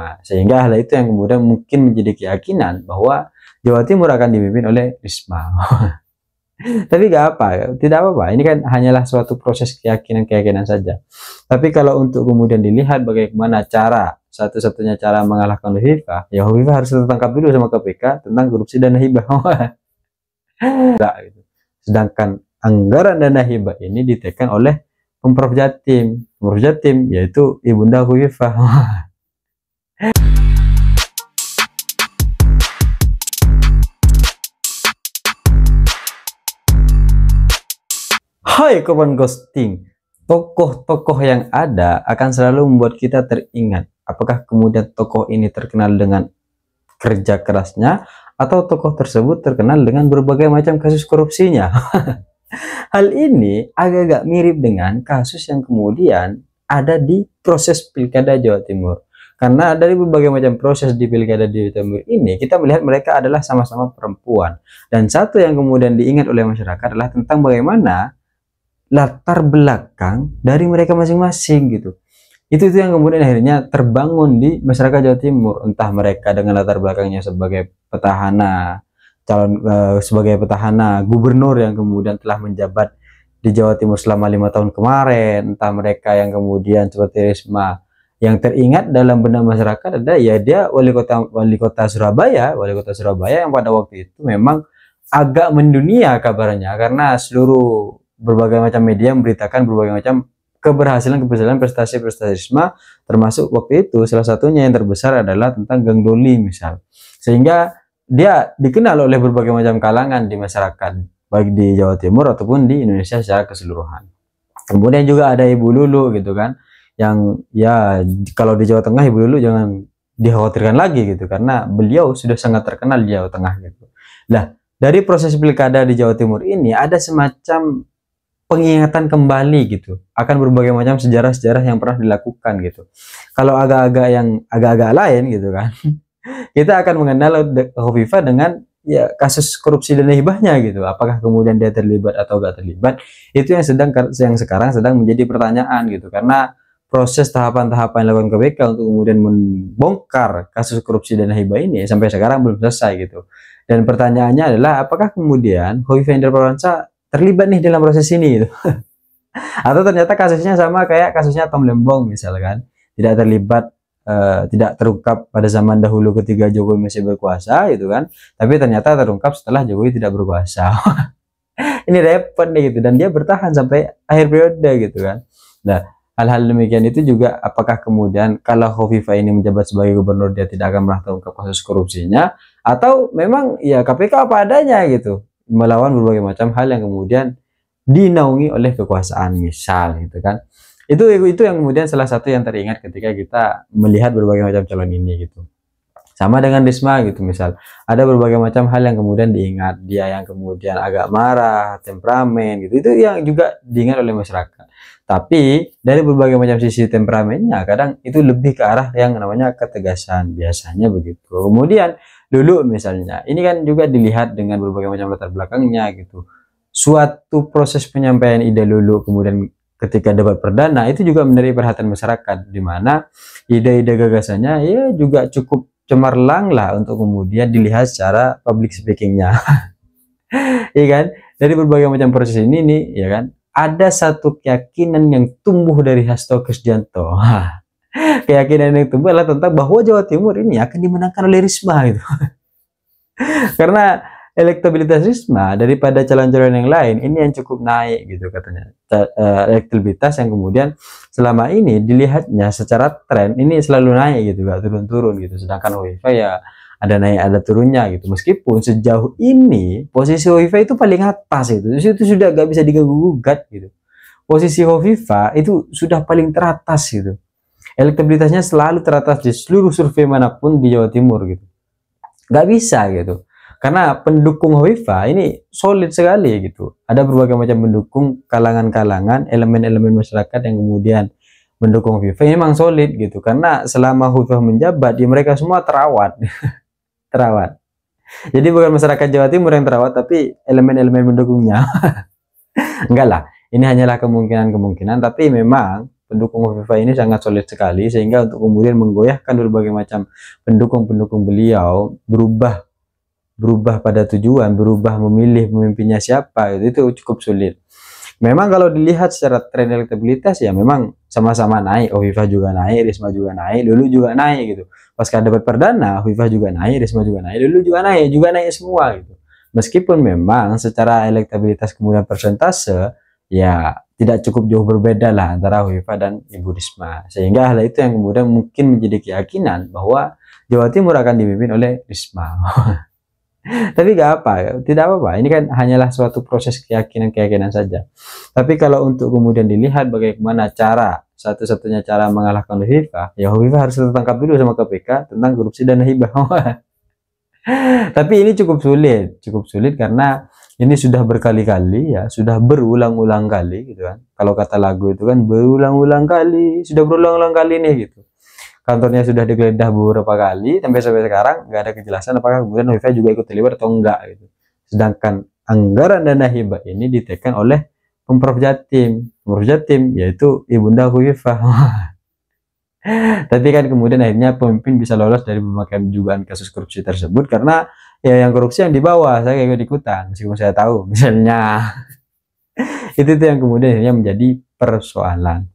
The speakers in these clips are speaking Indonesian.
Risma. Sehingga hal itu yang kemudian mungkin menjadi keyakinan bahwa Jawa Timur akan dipimpin oleh Risma. Tapi gak apa, tidak apa-apa. Ini kan hanyalah suatu proses keyakinan-keyakinan saja. Tapi kalau untuk kemudian dilihat bagaimana cara, satu-satunya cara mengalahkan Hovifah, ya Hovifah harus tertangkap dulu sama KPK tentang korupsi dana hibah. Sedangkan anggaran dana hibah ini ditekan oleh Pemprov Jatim. Pemprov Jatim yaitu Ibunda Hovifah. Hai kawan ghosting, tokoh-tokoh yang ada akan selalu membuat kita teringat. Apakah kemudian tokoh ini terkenal dengan kerja kerasnya, atau tokoh tersebut terkenal dengan berbagai macam kasus korupsinya? Hal ini agak-agak mirip dengan kasus yang kemudian ada di proses Pilkada Jawa Timur. Karena dari berbagai macam proses di Pilkada Jawa Timur ini, kita melihat mereka adalah sama-sama perempuan. Dan satu yang kemudian diingat oleh masyarakat adalah tentang bagaimana latar belakang dari mereka masing-masing gitu. Itu yang kemudian akhirnya terbangun di masyarakat Jawa Timur, entah mereka dengan latar belakangnya sebagai petahana, sebagai petahana gubernur yang kemudian telah menjabat di Jawa Timur selama 5 tahun kemarin, entah mereka yang kemudian seperti Risma, yang teringat dalam benak masyarakat ada ya dia wali kota Surabaya yang pada waktu itu memang agak mendunia kabarnya karena seluruh berbagai macam media memberitakan berbagai macam keberhasilan prestasi-prestasi Risma, termasuk waktu itu salah satunya yang terbesar adalah tentang Gang Doli misal. Sehingga dia dikenal oleh berbagai macam kalangan di masyarakat, baik di Jawa Timur ataupun di Indonesia secara keseluruhan. Kemudian juga ada Ibu Lulu gitu kan, yang ya kalau di Jawa Tengah Ibu Lulu jangan dikhawatirkan lagi gitu, karena beliau sudah sangat terkenal di Jawa Tengah gitu. Nah, dari proses pilkada di Jawa Timur ini ada semacam pengingatan kembali gitu akan berbagai macam sejarah-sejarah yang pernah dilakukan gitu. Kalau agak-agak lain gitu kan, kita akan mengenal Hovifah dengan ya kasus korupsi dana hibahnya gitu. Apakah kemudian dia terlibat atau gak terlibat, itu yang sekarang sedang menjadi pertanyaan gitu, karena proses tahapan-tahapan yang dilakukan KPK untuk kemudian membongkar kasus korupsi dana hibah ini sampai sekarang belum selesai gitu. Dan pertanyaannya adalah apakah kemudian Hovifah Indar Parawansa terlibat nih dalam proses ini gitu. Atau ternyata kasusnya sama kayak kasusnya Tom Lembong misalkan, tidak terlibat, tidak terungkap pada zaman dahulu ketika Jokowi masih berkuasa gitu kan, tapi ternyata terungkap setelah Jokowi tidak berkuasa. Ini repot nih gitu, dan dia bertahan sampai akhir periode gitu kan. Nah, hal-hal demikian itu juga apakah kemudian kalau Hovifah ini menjabat sebagai gubernur dia tidak akan pernah terungkap kasus korupsinya, atau memang ya KPK apa adanya gitu, melawan berbagai macam hal yang kemudian dinaungi oleh kekuasaan misal gitu kan. Itu yang kemudian salah satu yang teringat ketika kita melihat berbagai macam calon ini gitu. Sama dengan Risma gitu misal, ada berbagai macam hal yang kemudian diingat, dia yang kemudian agak marah, temperamen gitu, itu yang juga diingat oleh masyarakat. Tapi dari berbagai macam sisi temperamennya kadang itu lebih ke arah yang namanya ketegasan, biasanya begitu. Kemudian Lulu misalnya, ini kan juga dilihat dengan berbagai macam latar belakangnya gitu. Suatu proses penyampaian ide Lulu kemudian ketika debat perdana itu juga menarik perhatian masyarakat, di mana ide-ide gagasannya ya juga cukup cemerlang lah untuk kemudian dilihat secara public speakingnya. Iya kan? Dari berbagai macam proses ini nih, ya kan? Ada satu keyakinan yang tumbuh dari Hasto Kristianto. Keyakinan yang tumbuh adalah tentang bahwa Jawa Timur ini akan dimenangkan oleh Risma gitu. Karena elektabilitas Risma daripada calon-calon yang lain ini yang cukup naik gitu katanya. Elektabilitas yang kemudian selama ini dilihatnya secara tren ini selalu naik gitu, gak turun-turun gitu. Sedangkan Hovifah ya ada naik ada turunnya gitu. Meskipun sejauh ini posisi Hovifah itu paling atas itu sudah gak bisa diganggu-gugat gitu. Posisi Hovifah itu sudah paling teratas gitu. Elektabilitasnya selalu teratas di seluruh survei manapun di Jawa Timur gitu. Gak bisa gitu. Karena pendukung Hovifah ini solid sekali gitu. Ada berbagai macam pendukung, kalangan-kalangan, elemen-elemen masyarakat yang kemudian mendukung Hovifah ini memang solid gitu. Karena selama Hovifah menjabat, di mereka semua terawat. Terawat. Jadi bukan masyarakat Jawa Timur yang terawat, tapi elemen-elemen pendukungnya. Enggak lah, ini hanyalah kemungkinan-kemungkinan, tapi memang pendukung Hovifah ini sangat solid sekali, sehingga untuk kemudian menggoyahkan berbagai macam pendukung-pendukung beliau berubah pada tujuan, berubah memilih pemimpinnya siapa, itu cukup sulit. Memang kalau dilihat secara tren elektabilitas ya memang sama-sama naik, Hovifah juga naik, Risma juga naik, dulu juga naik gitu. Pasca debat perdana, Hovifah juga naik, Risma juga naik, dulu juga naik semua gitu. Meskipun memang secara elektabilitas kemudian persentase ya tidak cukup jauh berbeda lah antara Hovifah dan Ibu Risma. Sehingga hal itu yang kemudian mungkin menjadi keyakinan bahwa Jawa Timur akan dipimpin oleh Risma. Tapi gak apa, tidak apa-apa. Ini kan hanyalah suatu proses keyakinan saja. Tapi kalau untuk kemudian dilihat bagaimana satu-satunya cara mengalahkan Hovifah, ya Hovifah harus tertangkap dulu sama KPK tentang korupsi dana hibah. Tapi ini cukup sulit karena ini sudah berkali-kali ya, sudah berulang-ulang kali gitu kan. Kalau kata lagu itu kan berulang-ulang kali, sudah berulang-ulang kali nih gitu. Kantornya sudah digeledah beberapa kali, sampai sekarang nggak ada kejelasan apakah kemudian Hovifah juga ikut terlibat atau enggak gitu. Sedangkan anggaran dana hibah ini ditekan oleh Pemprov Jatim, yaitu Ibunda Hovifah. Tapi kan kemudian akhirnya pemimpin bisa lolos dari berbagai dugaan kasus korupsi tersebut karena ya yang korupsi yang di bawah saya ikut ikutan, meskipun saya tahu misalnya itu yang kemudian akhirnya menjadi persoalan.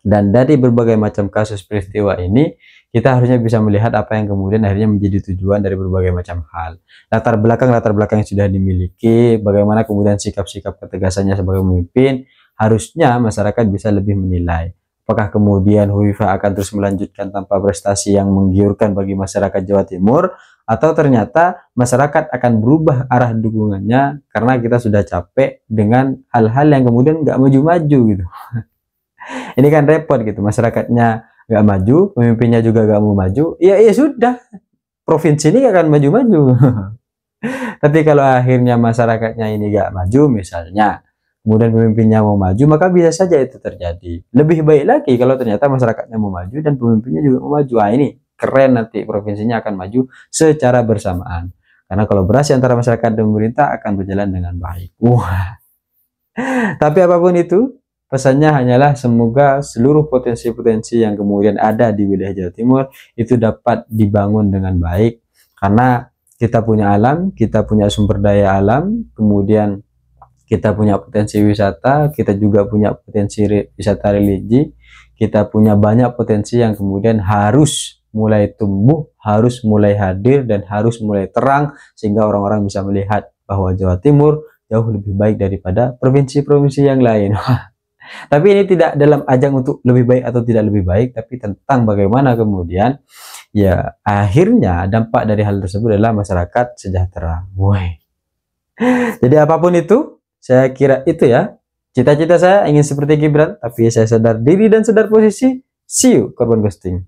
Dan dari berbagai macam kasus peristiwa ini, kita harusnya bisa melihat apa yang kemudian akhirnya menjadi tujuan dari berbagai macam hal. Latar belakang yang sudah dimiliki, bagaimana kemudian sikap-sikap ketegasannya sebagai pemimpin, harusnya masyarakat bisa lebih menilai. Apakah kemudian Hovifah akan terus melanjutkan tanpa prestasi yang menggiurkan bagi masyarakat Jawa Timur, atau ternyata masyarakat akan berubah arah dukungannya karena kita sudah capek dengan hal-hal yang kemudian nggak maju-maju gitu. Ini kan repot gitu, masyarakatnya nggak maju, pemimpinnya juga nggak mau maju, ya sudah, provinsi ini akan maju-maju. Tapi kalau akhirnya masyarakatnya ini nggak maju misalnya, kemudian pemimpinnya mau maju, maka bisa saja itu terjadi. Lebih baik lagi kalau ternyata masyarakatnya mau maju dan pemimpinnya juga mau maju. Nah, ini keren, nanti provinsinya akan maju secara bersamaan. Karena kolaborasi antara masyarakat dan pemerintah akan berjalan dengan baik. Wah. Tapi apapun itu, pesannya hanyalah semoga seluruh potensi-potensi yang kemudian ada di wilayah Jawa Timur itu dapat dibangun dengan baik, karena kita punya alam, kita punya sumber daya alam, kemudian kita punya potensi wisata, kita juga punya potensi wisata religi, kita punya banyak potensi yang kemudian harus mulai tumbuh, harus mulai hadir, dan harus mulai terang, sehingga orang-orang bisa melihat bahwa Jawa Timur jauh lebih baik daripada provinsi-provinsi yang lain. Tapi ini tidak dalam ajang untuk lebih baik atau tidak lebih baik, tapi tentang bagaimana kemudian ya akhirnya dampak dari hal tersebut adalah masyarakat sejahtera. Woi. Jadi apapun itu, saya kira itu ya cita-cita saya ingin seperti Gibran, tapi saya sadar diri dan sadar posisi. See you, korban ghosting.